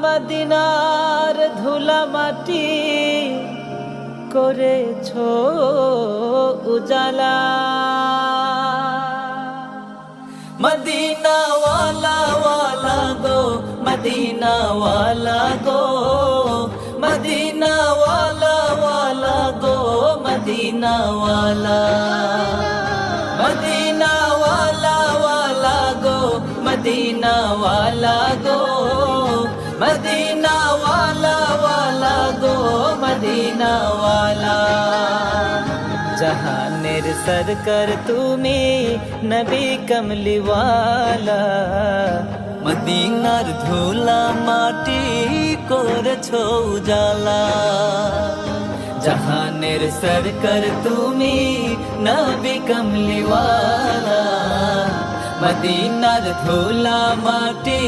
মদিনার ধুলা মাটি করেছো উজালা। মদিনা ওয়ালা ওয়ালা গো, মদিনা ওয়ালা গো, মদিনা ওয়ালা ওয়ালা গো, মদিনা ওয়ালা। মদিনা ওয়ালা ওয়ালা গো, মদিনা ওয়ালা গো, মদিনা ওয়ালা ওয়ালা গো, মদিনা ওয়ালা। জাহানের সরকার তুমি নবী কমলি ওয়ালা, মদিনার ধুলা মাটি করেছো উজালা। জাহানের সরকার তুমি নবী কমলি ওয়ালা, মদিনার ধুলা মাটি